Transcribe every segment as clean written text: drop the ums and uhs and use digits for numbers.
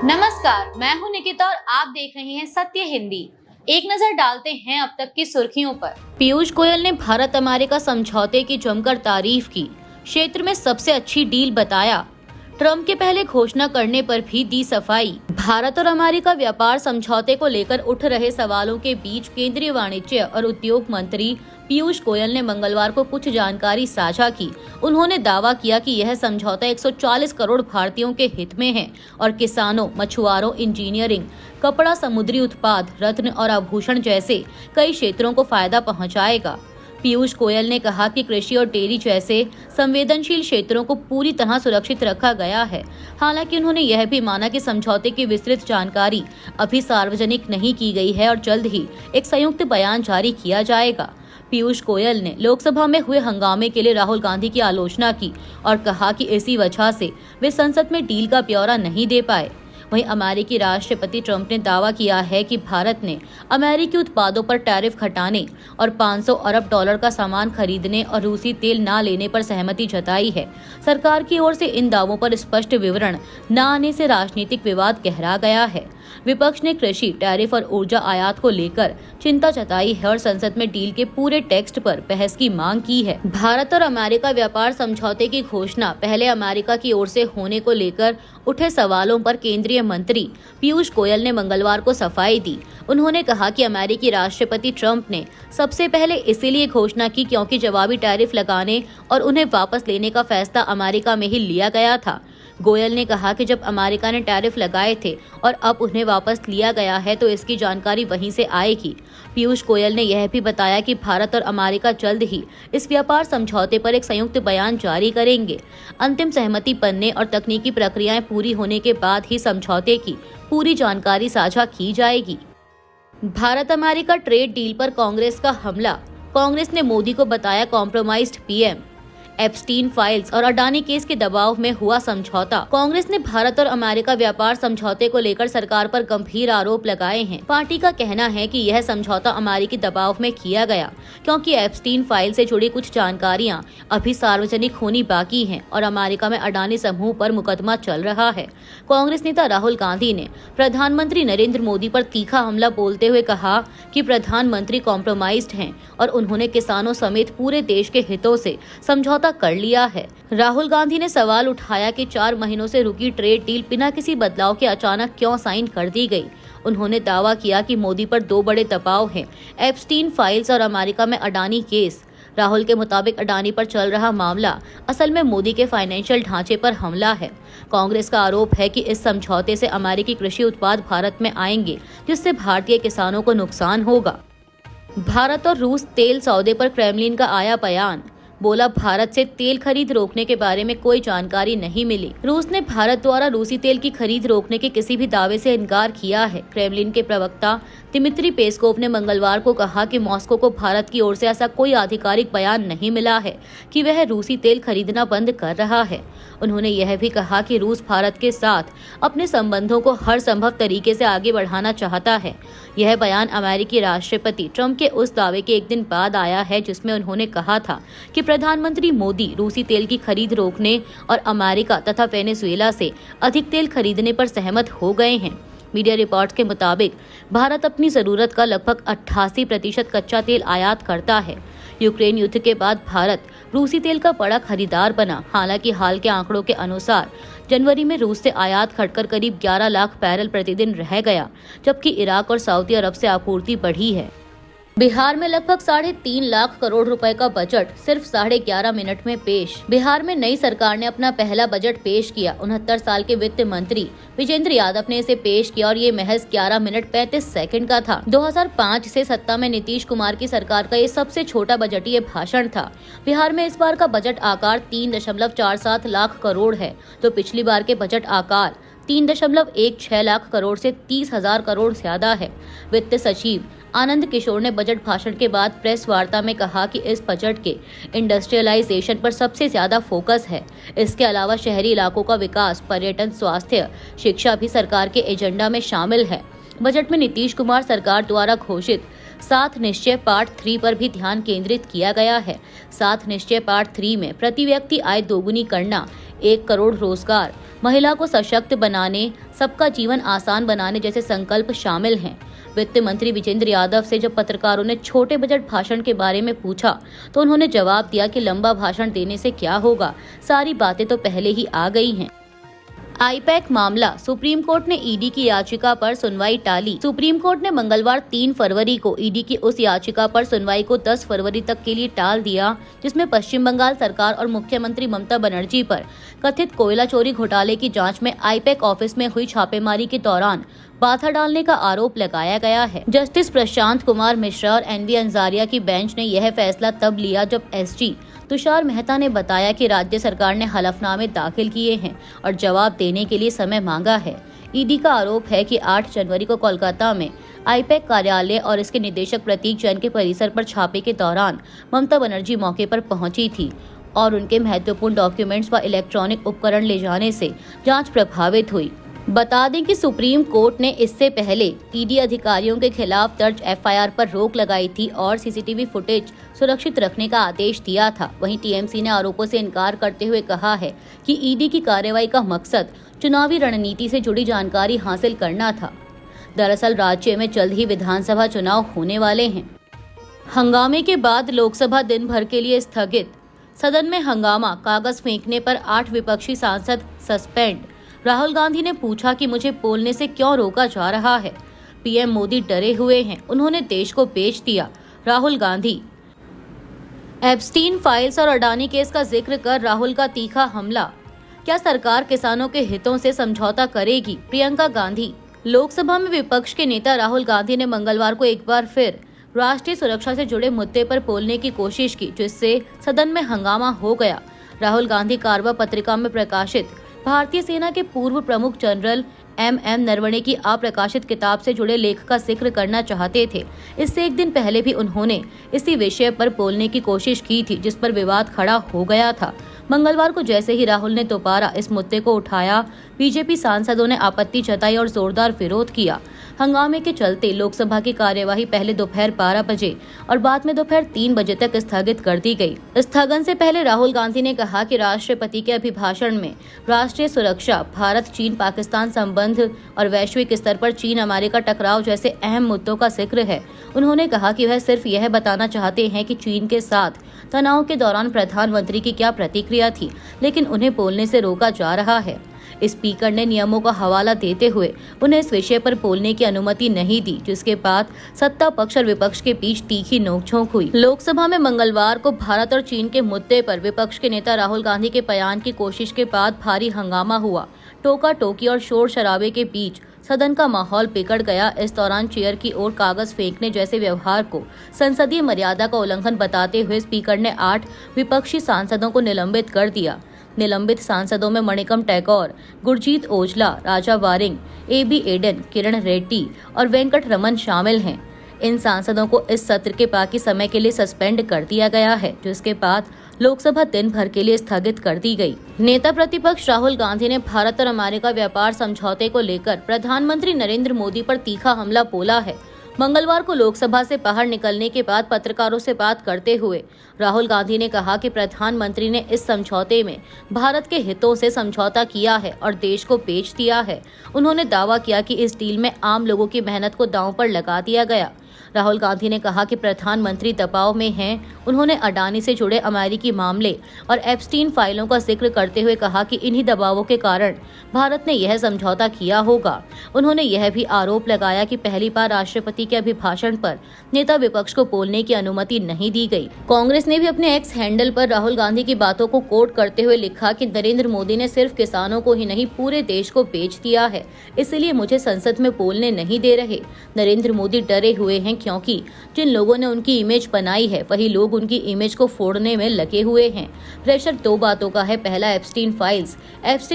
नमस्कार, मैं हूं निकिता और आप देख रहे हैं सत्य हिंदी। एक नजर डालते हैं अब तक की सुर्खियों पर। पीयूष गोयल ने भारत अमेरिका समझौते की जमकर तारीफ की, क्षेत्र में सबसे अच्छी डील बताया। ट्रंप के पहले घोषणा करने पर भी दी सफाई। भारत और अमेरिका व्यापार समझौते को लेकर उठ रहे सवालों के बीच केंद्रीय वाणिज्य और उद्योग मंत्री पीयूष गोयल ने मंगलवार को कुछ जानकारी साझा की। उन्होंने दावा किया कि यह समझौता 140 करोड़ भारतीयों के हित में है और किसानों, मछुआरों, इंजीनियरिंग, कपड़ा, समुद्री उत्पाद, रत्न और आभूषण जैसे कई क्षेत्रों को फायदा पहुंचाएगा। पीयूष गोयल ने कहा कि कृषि और डेयरी जैसे संवेदनशील क्षेत्रों को पूरी तरह सुरक्षित रखा गया है। हालांकि उन्होंने यह भी माना कि समझौते की विस्तृत जानकारी अभी सार्वजनिक नहीं की गई है और जल्द ही एक संयुक्त बयान जारी किया जाएगा। पीयूष गोयल ने लोकसभा में हुए हंगामे के लिए राहुल गांधी की आलोचना की और कहा कि इसी वजह से वे संसद में डील का ब्यौरा नहीं दे पाए। वहीं अमेरिकी राष्ट्रपति ट्रंप ने दावा किया है कि भारत ने अमेरिकी उत्पादों पर टैरिफ घटाने और 500 अरब डॉलर का सामान खरीदने और रूसी तेल न लेने पर सहमति जताई है। सरकार की ओर से इन दावों पर स्पष्ट विवरण न आने से राजनीतिक विवाद गहरा गया है। विपक्ष ने कृषि, टैरिफ और ऊर्जा आयात को लेकर चिंता जताई है और संसद में डील के पूरे टेक्स्ट पर बहस की मांग की है। भारत और अमेरिका व्यापार समझौते की घोषणा पहले अमेरिका की ओर से होने को लेकर उठे सवालों पर केंद्रीय मंत्री पीयूष गोयल ने मंगलवार को सफाई दी। उन्होंने कहा कि अमेरिकी राष्ट्रपति ट्रंप ने सबसे पहले इसीलिए घोषणा की क्योंकि जवाबी टैरिफ लगाने और उन्हें वापस लेने का फैसला अमेरिका में ही लिया गया था। गोयल ने कहा कि जब अमेरिका ने टैरिफ लगाए थे और अब उन्हें वापस लिया गया है तो इसकी जानकारी वहीं से आएगी। पीयूष गोयल ने यह भी बताया कि भारत और अमेरिका जल्द ही इस व्यापार समझौते पर एक संयुक्त बयान जारी करेंगे। अंतिम सहमति बनने और तकनीकी प्रक्रियाएं पूरी होने के बाद ही समझौते की पूरी जानकारी साझा की जाएगी। भारत अमेरिका ट्रेड डील पर कांग्रेस का हमला। कांग्रेस ने मोदी को बताया कॉम्प्रोमाइज्ड पीएम। एप्स्टीन फाइल्स और अडानी केस के दबाव में हुआ समझौता। कांग्रेस ने भारत और अमेरिका व्यापार समझौते को लेकर सरकार पर गंभीर आरोप लगाए हैं। पार्टी का कहना है कि यह समझौता अमेरिकी दबाव में किया गया क्योंकि एप्स्टीन फाइल से जुड़ी कुछ जानकारियां अभी सार्वजनिक होनी बाकी हैं और अमेरिका में अडानी समूह पर मुकदमा चल रहा है। कांग्रेस नेता राहुल गांधी ने प्रधानमंत्री नरेंद्र मोदी पर तीखा हमला बोलते हुए कहा कि प्रधानमंत्री कॉम्प्रोमाइज्ड हैं और उन्होंने किसानों समेत पूरे देश के हितों से समझौता कर लिया है। राहुल गांधी ने सवाल उठाया कि 4 महीनों से रुकी ट्रेड डील बिना किसी बदलाव के अचानक क्यों साइन कर दी गई। उन्होंने दावा किया कि मोदी पर 2 बड़े दबाव हैं, एप्स्टीन फाइल्स और अमेरिका में अडानी केस। राहुल के मुताबिक अडानी पर चल रहा मामला असल में मोदी के फाइनेंशियल ढांचे पर हमला है। कांग्रेस का आरोप है कि इस समझौते से अमेरिकी कृषि उत्पाद भारत में आएंगे जिससे भारतीय किसानों को नुकसान होगा। भारत और रूस तेल सौदे पर क्रेमलिन का आया बयान। बोला, भारत से तेल खरीद रोकने के बारे में कोई जानकारी नहीं मिली। रूस ने भारत द्वारा रूसी तेल की खरीद रोकने के किसी भी दावे से इनकार किया है। क्रेमलिन के प्रवक्ता दिमित्री पेस्कोव ने मंगलवार को कहा कि मॉस्को को भारत की ओर से ऐसा कोई आधिकारिक बयान नहीं मिला है कि वह रूसी तेल खरीदना बंद कर रहा है। उन्होंने यह भी कहा कि रूस भारत के साथ अपने संबंधों को हर संभव तरीके से आगे बढ़ाना चाहता है। यह बयान अमेरिकी राष्ट्रपति ट्रंप के उस दावे के एक दिन बाद आया है जिसमें उन्होंने कहा था कि प्रधानमंत्री मोदी रूसी तेल की खरीद रोकने और अमेरिका तथा वेनेजुएला से अधिक तेल खरीदने पर सहमत हो गए हैं। मीडिया रिपोर्ट्स के मुताबिक भारत अपनी जरूरत का लगभग 88% कच्चा तेल आयात करता है। यूक्रेन युद्ध के बाद भारत रूसी तेल का बड़ा खरीदार बना। हालांकि हाल के आंकड़ों के अनुसार जनवरी में रूस से आयात घटकर करीब 11 लाख बैरल प्रतिदिन रह गया, जबकि इराक और सऊदी अरब से आपूर्ति बढ़ी है। बिहार में लगभग 3.5 लाख करोड़ रुपए का बजट सिर्फ 11.5 मिनट में पेश। बिहार में नई सरकार ने अपना पहला बजट पेश किया। 69 साल के वित्त मंत्री विजेंद्र यादव ने इसे पेश किया और ये महज 11 मिनट 35 सेकंड का था। 2005 से सत्ता में नीतीश कुमार की सरकार का ये सबसे छोटा बजटीय भाषण था। बिहार में इस बार का बजट आकार 3.47 लाख करोड़ है, तो पिछली बार के बजट आकार 3.16 लाख करोड़ से 30,000 करोड़ ज्यादा है। वित्त सचिव आनंद किशोर ने बजट भाषण के बाद प्रेस वार्ता में कहा कि इस बजट के इंडस्ट्रियलाइजेशन पर सबसे ज्यादा फोकस है। इसके अलावा शहरी इलाकों का विकास, पर्यटन, स्वास्थ्य, शिक्षा भी सरकार के एजेंडा में शामिल है। बजट में नीतीश कुमार सरकार द्वारा घोषित 7 निश्चय पार्ट 3 पर भी ध्यान केंद्रित किया गया है। 7 निश्चय पार्ट 3 में प्रति व्यक्ति आय दोगुनी करना, 1 करोड़ रोजगार, महिला को सशक्त बनाने, सबका जीवन आसान बनाने जैसे संकल्प शामिल हैं। वित्त मंत्री विजेंद्र यादव से जब पत्रकारों ने छोटे बजट भाषण के बारे में पूछा तो उन्होंने जवाब दिया कि लंबा भाषण देने से क्या होगा, सारी बातें तो पहले ही आ गई हैं। आईपैक मामला, सुप्रीम कोर्ट ने ईडी की याचिका पर सुनवाई टाली। सुप्रीम कोर्ट ने मंगलवार 3 फरवरी को ईडी की उस याचिका पर सुनवाई को 10 फरवरी तक के लिए टाल दिया, जिसमें पश्चिम बंगाल सरकार और मुख्यमंत्री ममता बनर्जी पर कथित कोयला चोरी घोटाले की जांच में आईपैक ऑफिस में हुई छापेमारी के दौरान बाधा डालने का आरोप लगाया गया है। जस्टिस प्रशांत कुमार मिश्रा और एनवी अंजारिया की बेंच ने यह फैसला तब लिया जब एसजी तुषार मेहता ने बताया कि राज्य सरकार ने हलफनामे दाखिल किए हैं और जवाब देने के लिए समय मांगा है। ईडी का आरोप है कि 8 जनवरी को कोलकाता में आईपैक कार्यालय और इसके निदेशक प्रतीक जैन के परिसर पर छापे के दौरान ममता बनर्जी मौके पर पहुंची थी और उनके महत्वपूर्ण डॉक्यूमेंट्स व इलेक्ट्रॉनिक उपकरण ले जाने से जांच प्रभावित हुई। बता दें कि सुप्रीम कोर्ट ने इससे पहले ईडी अधिकारियों के खिलाफ दर्ज एफआईआर पर रोक लगाई थी और सीसीटीवी फुटेज सुरक्षित रखने का आदेश दिया था। वहीं टीएमसी ने आरोपों से इनकार करते हुए कहा है कि ईडी की कार्रवाई का मकसद चुनावी रणनीति से जुड़ी जानकारी हासिल करना था। दरअसल राज्य में जल्द ही विधानसभा चुनाव होने वाले हैं। हंगामे के बाद लोकसभा दिन भर के लिए स्थगित। सदन में हंगामा, कागज फेंकने पर 8 विपक्षी सांसद सस्पेंड। राहुल गांधी ने पूछा कि मुझे बोलने से क्यों रोका जा रहा है। पीएम मोदी डरे हुए हैं, उन्होंने देश को बेच दिया। राहुल गांधी। एप्स्टीन फाइल्स और अडानी केस का जिक्र कर राहुल का तीखा हमला। क्या सरकार किसानों के हितों से समझौता करेगी? प्रियंका गांधी। लोकसभा में विपक्ष के नेता राहुल गांधी ने मंगलवार को एक बार फिर राष्ट्रीय सुरक्षा से जुड़े मुद्दे पर बोलने की कोशिश की, जिससे सदन में हंगामा हो गया। राहुल गांधी कारवा पत्रिका में प्रकाशित भारतीय सेना के पूर्व प्रमुख जनरल एम नरवणे की अप्रकाशित किताब से जुड़े लेख का जिक्र करना चाहते थे। इससे एक दिन पहले भी उन्होंने इसी विषय पर बोलने की कोशिश की थी, जिस पर विवाद खड़ा हो गया था। मंगलवार को जैसे ही राहुल ने दोबारा इस मुद्दे को उठाया, बीजेपी सांसदों ने आपत्ति जताई और जोरदार विरोध किया। हंगामे के चलते लोकसभा की कार्यवाही पहले दोपहर 12 बजे और बाद में दोपहर 3 बजे तक स्थगित कर दी गई। स्थगन से पहले राहुल गांधी ने कहा कि राष्ट्रपति के अभिभाषण में राष्ट्रीय सुरक्षा, भारत चीन पाकिस्तान संबंध और वैश्विक स्तर पर चीन अमेरिका टकराव जैसे अहम मुद्दों का जिक्र है। उन्होंने कहा कि वह सिर्फ यह बताना चाहते हैं कि चीन के साथ तनाव के दौरान प्रधानमंत्री की क्या प्रतिक्रिया थी, लेकिन उन्हें बोलने से रोका जा रहा है। स्पीकर ने नियमों का हवाला देते हुए उन्हें इस विषय पर बोलने की अनुमति नहीं दी, जिसके बाद सत्ता पक्ष और विपक्ष के बीच तीखी नोकझोंक हुई। लोकसभा में मंगलवार को भारत और चीन के मुद्दे पर विपक्ष के नेता राहुल गांधी के बयान की कोशिश के बाद भारी हंगामा हुआ। टोका टोकी और शोर शराबे के बीच सदन का माहौल बिगड़ गया। इस दौरान चेयर की ओर कागज फेंकने जैसे व्यवहार को संसदीय मर्यादा का उल्लंघन बताते हुए स्पीकर ने 8 विपक्षी सांसदों को निलंबित कर दिया। निलंबित सांसदों में मणिकम टैगोर, गुरजीत ओझला, राजा वारिंग, एबी एडन, किरण रेड्डी और वेंकट रमन शामिल हैं। इन सांसदों को इस सत्र के बाकी समय के लिए सस्पेंड कर दिया गया है, जिसके बाद लोकसभा दिन भर के लिए स्थगित कर दी गई। नेता प्रतिपक्ष राहुल गांधी ने भारत और अमेरिका व्यापार समझौते को लेकर प्रधानमंत्री नरेंद्र मोदी पर तीखा हमला बोला है। मंगलवार को लोकसभा से बाहर निकलने के बाद पत्रकारों से बात करते हुए राहुल गांधी ने कहा कि प्रधानमंत्री ने इस समझौते में भारत के हितों से समझौता किया है और देश को बेच दिया है। उन्होंने दावा किया कि इस डील में आम लोगों की मेहनत को दांव पर लगा दिया गया। राहुल गांधी ने कहा कि प्रधानमंत्री दबाव में हैं। उन्होंने अडानी से जुड़े अमेरिकी मामले और एप्स्टीन फाइलों का जिक्र करते हुए कहा कि इन्हीं दबावों के कारण भारत ने यह समझौता किया होगा। उन्होंने यह भी आरोप लगाया कि पहली बार राष्ट्रपति के अभिभाषण पर नेता विपक्ष को बोलने की अनुमति नहीं दी गई। कांग्रेस ने भी अपने एक्स हैंडल पर राहुल गांधी की बातों को कोट करते हुए लिखा कि नरेंद्र मोदी ने सिर्फ किसानों को ही नहीं पूरे देश को बेच दिया है, इसलिए मुझे संसद में बोलने नहीं दे रहे। नरेंद्र मोदी डरे हुए हैं क्योंकि जिन लोगों ने उनकी इमेज बनाई है वही लोग उनकी इमेज को फोड़ने में लगे हुए हैं। प्रेशर 2 बातों का है। पहला, एप्स्टीन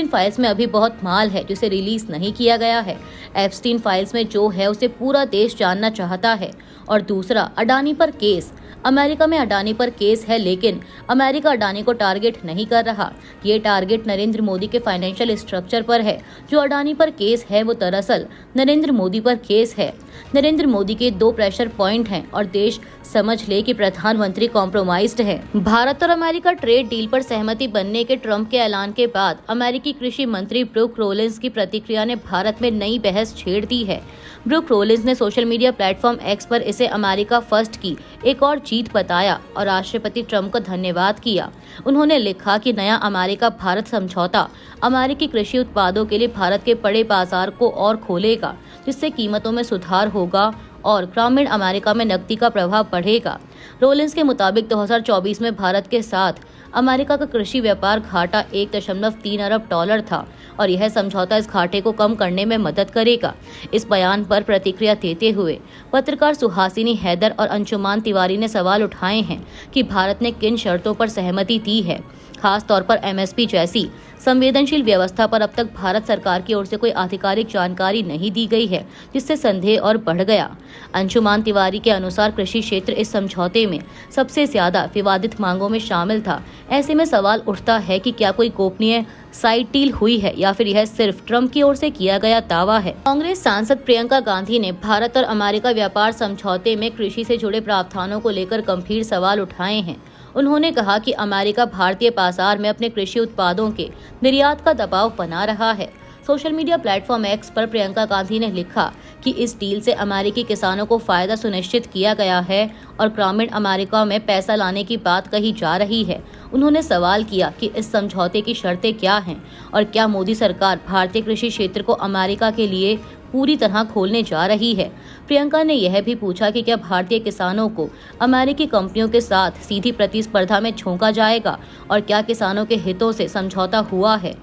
फाइल्स में अभी बहुत माल है जिसे रिलीज नहीं किया गया है। एप्स्टीन फाइल्स में जो है उसे पूरा देश जानना चाहता है। और दूसरा, अडानी पर केस। अमेरिका में अडानी पर केस है, लेकिन अमेरिका अडानी को टारगेट नहीं कर रहा। ये टारगेट नरेंद्र मोदी के फाइनेंशियल स्ट्रक्चर पर है। जो अडानी पर केस है वो दरअसल नरेंद्र मोदी पर केस है। नरेंद्र मोदी के 2 प्रेशर पॉइंट हैं और देश समझ ले कि प्रधानमंत्री कॉम्प्रोमाइज्ड है। भारत और अमेरिका ट्रेड डील पर सहमति बनने के ट्रंप के ऐलान के बाद अमेरिकी कृषि मंत्री ब्रूक रोलिंस की प्रतिक्रिया ने भारत में नई बहस छेड़ दी है। ब्रूक रोलिंस ने सोशल मीडिया प्लेटफॉर्म एक्स पर इसे अमेरिका फर्स्ट की एक और जीत बताया और राष्ट्रपति ट्रंप को धन्यवाद किया। उन्होंने लिखा कि नया अमेरिका भारत समझौता अमेरिकी कृषि उत्पादों के लिए भारत के बड़े बाजार को और खोलेगा, जिससे कीमतों में सुधार होगा और ग्रामीण अमेरिका में नकदी का प्रभाव बढ़ेगा। रोलिंस के मुताबिक 2024 में भारत के साथ अमेरिका का कृषि व्यापार घाटा 1.3 अरब डॉलर था और यह समझौता इस घाटे को कम करने में मदद करेगा। इस बयान पर प्रतिक्रिया देते हुए पत्रकार सुहासिनी हैदर और अंशुमान तिवारी ने सवाल उठाए हैं कि भारत ने किन शर्तों पर सहमति दी है। खास तौर पर एमएसपी जैसी संवेदनशील व्यवस्था पर अब तक भारत सरकार की ओर से कोई आधिकारिक जानकारी नहीं दी गई है, जिससे संदेह और बढ़ गया। अंशुमान तिवारी के अनुसार कृषि क्षेत्र इस समझौते में सबसे ज्यादा विवादित मांगों में शामिल था। ऐसे में सवाल उठता है कि क्या कोई गोपनीय साइड डील हुई है या फिर यह सिर्फ ट्रंप की ओर से किया गया दावा है। कांग्रेस सांसद प्रियंका गांधी ने भारत और अमेरिका व्यापार समझौते में कृषि से जुड़े प्रावधानों को लेकर गंभीर सवाल उठाए हैं। उन्होंने कहा कि अमेरिका भारतीय बाजार में अपने कृषि उत्पादों के निर्यात का दबाव बना रहा है। सोशल मीडिया प्लेटफॉर्म एक्स पर प्रियंका गांधी ने लिखा कि इस डील से अमेरिकी किसानों को फायदा सुनिश्चित किया गया है और ग्रामीण अमेरिका में पैसा लाने की बात कही जा रही है। उन्होंने सवाल किया कि इस समझौते की शर्तें क्या हैं और क्या मोदी सरकार भारतीय कृषि क्षेत्र को अमेरिका के लिए पूरी तरह खोलने जा रही है। प्रियंका ने यह भी पूछा कि क्या भारतीय किसानों को अमेरिकी कंपनियों के साथ सीधी प्रतिस्पर्धा में झोंका जाएगा और क्या किसानों के हितों से समझौता हुआ है।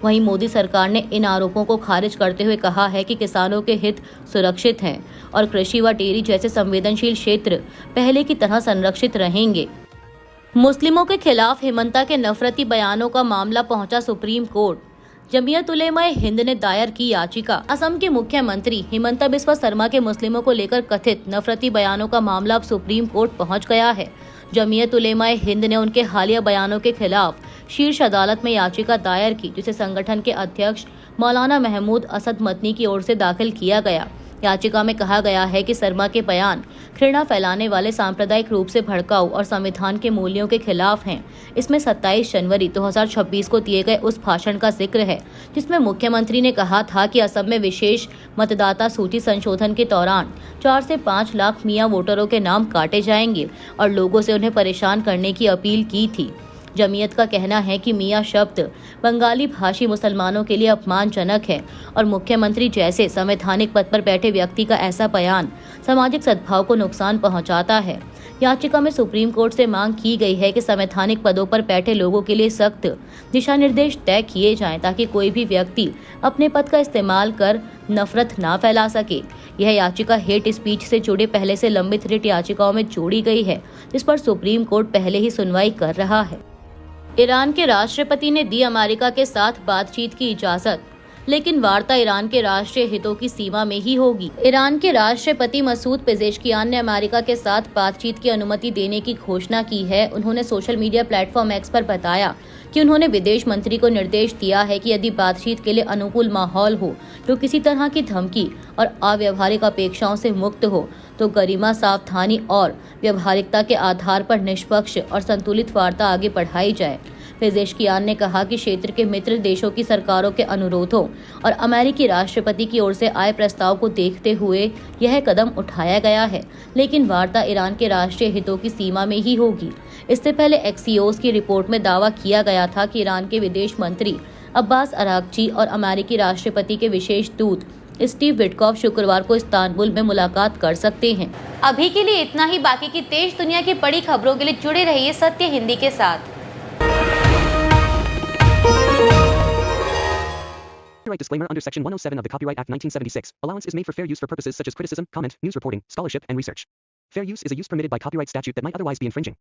वहीं मोदी सरकार ने इन आरोपों को खारिज करते हुए कहा है कि किसानों के हित सुरक्षित हैं और कृषि व डेयरी जैसे संवेदनशील क्षेत्र पहले की तरह संरक्षित रहेंगे। मुस्लिमों के खिलाफ हिमंता के नफरती बयानों का मामला पहुंचा सुप्रीम कोर्ट। जमीयत उलेमा ए हिंद ने दायर की याचिका। असम के मुख्यमंत्री हिमंता बिस्वा शर्मा के मुस्लिमों को लेकर कथित नफरती बयानों का मामला अब सुप्रीम कोर्ट पहुंच गया है। जमीयत उलेमा ए हिंद ने उनके हालिया बयानों के खिलाफ शीर्ष अदालत में याचिका दायर की, जिसे संगठन के अध्यक्ष मौलाना महमूद असद मदनी की ओर से दाखिल किया गया। याचिका में कहा गया है कि शर्मा के बयान घृणा फैलाने वाले, सांप्रदायिक रूप से भड़काऊ और संविधान के मूल्यों के खिलाफ हैं। इसमें 27 जनवरी 2026 को दिए गए उस भाषण का जिक्र है जिसमें मुख्यमंत्री ने कहा था कि असम में विशेष मतदाता सूची संशोधन के दौरान 4 से 5 लाख मियां वोटरों के नाम काटे जाएंगे और लोगों से उन्हें परेशान करने की अपील की थी। जमीयत का कहना है कि मियां शब्द बंगाली भाषी मुसलमानों के लिए अपमानजनक है और मुख्यमंत्री जैसे संवैधानिक पद पर बैठे व्यक्ति का ऐसा बयान सामाजिक सद्भाव को नुकसान पहुंचाता है। याचिका में सुप्रीम कोर्ट से मांग की गई है कि संवैधानिक पदों पर बैठे लोगों के लिए सख्त दिशा निर्देश तय किए जाएं ताकि कोई भी व्यक्ति अपने पद का इस्तेमाल कर नफरत ना फैला सके। यह याचिका हेट स्पीच से जुड़े पहले से लंबित रिट याचिकाओं में जोड़ी गई है, जिस पर सुप्रीम कोर्ट पहले ही सुनवाई कर रहा है। ईरान के राष्ट्रपति ने दी अमेरिका के साथ बातचीत की इजाजत, लेकिन वार्ता ईरान के राष्ट्रीय हितों की सीमा में ही होगी। ईरान के राष्ट्रपति मसूद पेजेश्कियान ने अमेरिका के साथ बातचीत की अनुमति देने की घोषणा की है। उन्होंने सोशल मीडिया प्लेटफॉर्म एक्स पर बताया कि उन्होंने विदेश मंत्री को निर्देश दिया है कि यदि बातचीत के लिए अनुकूल माहौल हो जो किसी तरह की धमकी और अव्यवहारिक अपेक्षाओं से मुक्त हो, तो गरिमा, सावधानी और व्यवहारिकता के आधार पर निष्पक्ष और संतुलित वार्ता आगे बढ़ाई जाए। पेजेश्कियान ने कहा कि क्षेत्र के मित्र देशों की सरकारों के अनुरोधों और अमेरिकी राष्ट्रपति की ओर से आए प्रस्ताव को देखते हुए यह कदम उठाया गया है, लेकिन वार्ता ईरान के राष्ट्रीय हितों की सीमा में ही होगी। इससे पहले एक्सियोस की रिपोर्ट में दावा किया गया था कि ईरान के विदेश मंत्री अब्बास अरागची और अमेरिकी राष्ट्रपति के विशेष दूत स्टीव विटकॉफ शुक्रवार को इस्तांबुल में मुलाकात कर सकते हैं। अभी के लिए इतना ही। बाकी की देश दुनिया की बड़ी खबरों के लिए जुड़े रहिए सत्य हिंदी के साथ। Copyright disclaimer under Section 107 of the Copyright Act 1976. Allowance is made for fair use for purposes such as criticism, comment, news reporting, scholarship, and research. Fair use is a use permitted by copyright statute that might otherwise be infringing.